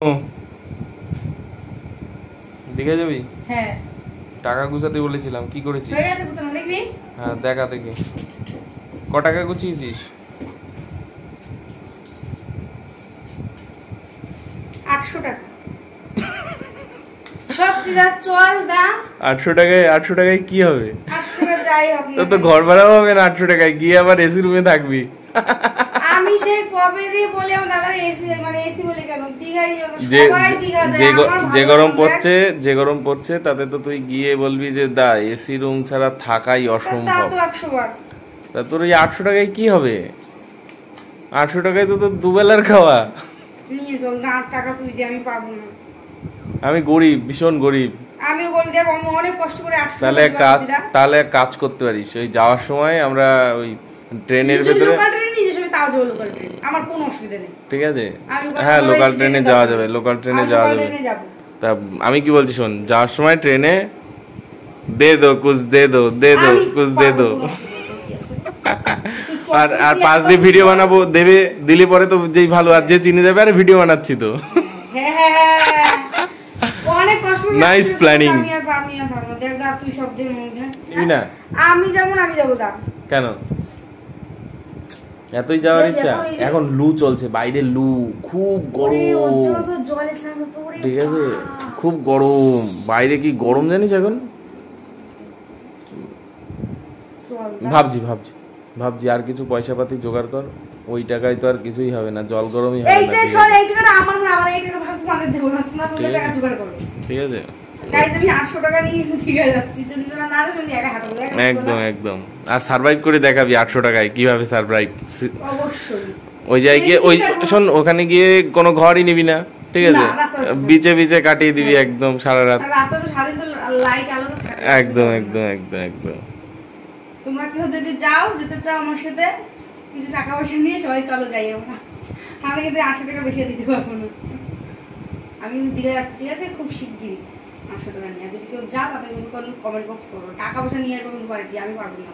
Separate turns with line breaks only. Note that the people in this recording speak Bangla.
ও দেখে যাবি?
হ্যাঁ,
টাকা গুছাতে বলেছিলাম, কি করেছিস?
হয়ে গেছে গুছানো, দেখবি?
হ্যাঁ দেখা দেখি ক টাকা গুছিয়েছিস।
800 টাকা। সত্যি দা, চল দা।
800 টাকায় কি হবে?
800 টাকা যাই হোক না।
তো ঘর ভাড়াও হবে না 800 টাকায়, গিয়ে আবার এসি রুমে থাকবি।
আমি সে কবে দিয়ে বলি আমার দাদার এসি, মানে এসি বলে কেন, দীঘাই
যে
সবাই দীঘা যায়, আমার
যে
ভালো
গরম
লাগে।
পড়ছে, যে গরম পড়ছে তাতে তো তুই গিয়ে বলবি যে দা এসি রুম ছাড়া থাকাই
তা
অসম্ভব।
তো 100 বার।
তা তোর ওই 800 টাকায় কি হবে? 800 টাকায় তো তোর দুবেলার খাওয়া।
নিয়ে চল না, 8 টাকা তুই দিয়ে আমি পারবো না।
আমি গরিব, ভীষণ গরিব।
আমি বলি দেখ, আমি অনেক কষ্ট করে 800
তাহলে এক কাজ করতে পারিস, ওই যাওয়ার সময় আমরা ওই ট্রেনের ভেতরে,
লোকাল ট্রেনে নিয়ে যাস, আমি তাও যাবো লোকাল ট্রেনে, আমার কোনো অসুবিধা নেই।
ঠিক আছে?
আমি
হ্যাঁ লোকাল
ট্রেনে
ট্রেনে যাওয়া যাবে, লোকাল ট্রেনে যাওয়া যাবে।
যাবো।
তা আমি কি বলছি শোন, যাওয়ার সময় ট্রেনে দে দো কুছ দে দো, দে দো কুছ দে দো। আর আর পাঁচ দিয়ে ভিডিও বানাবো, দেবে দিলে পরে তো যেই ভালো, আর যে চিনে যাবে, আরে ভিডিও বানাচ্ছি তো।
অনেক কষ্ট করে
নাইস প্ল্যানিং।
আমি আর পারবো না। দেখ দা, তুই সব দিন মধ্যে
নিবি না?
আমি যাবো দা।
কেন এতই যাওয়ার ইচ্ছা? এখন লু চলছে বাইরে, লু খুব গরম,
জলে স্নান করতে, ওরে
ঠিক আছে? খুব গরম বাইরে, কি গরম জানিস এখন?
চল দা।
ভাবছি আর কিছু পয়সা পাতি জোগাড় কর, ওই টাকায় তো আর কিছুই হবে না, জল গরমই হবে না।
এইটা সর, এই টাকাটা আমার না, আমার এই টাকা ভাগ তোমাদের দেবো না, তোমরা বলে টাকা জোগাড় করবে।
ঠিক আছে,
গাইস আমি 800 টাকা নিয়ে ঠিক আছে যাচ্ছি, যদি তোমরা না দেন আমি একা হাঁটবো।
একদম একদম। আর সারভাইভ করে দেখাবি 800 টাকায় কিভাবে সারভাইভ।
অবশ্যই
ওই জায়গায় ওই শোন, ওখানে গিয়ে কোনো ঘরই নিবি না, ঠিক আছে? বিচে বিচে কাটিয়ে দিবি একদম সারা রাত।
আর রাতে তো সারাদিন তো লাইট আলো তো থাকে।
একদম একদম একদম একদম।
তোমরা কেউ যদি যেতে চাও আমার সাথে, কিছু টাকা পয়সা নিয়ে সবাই চলো যাই আমরা। আমি কিন্তু 800 টাকা বেশি দিতে পারবো না। আমি কিন্তু দিঘা যাচ্ছি, ঠিক আছে, খুব শিগগিরই 800 টাকা নিয়ে। যদি কেউ যা, তাদের কোনো কমেন্ট বক্স করো, টাকা পয়সা নিয়ে কোনো ভয় দিয়ে আমি পারবো না।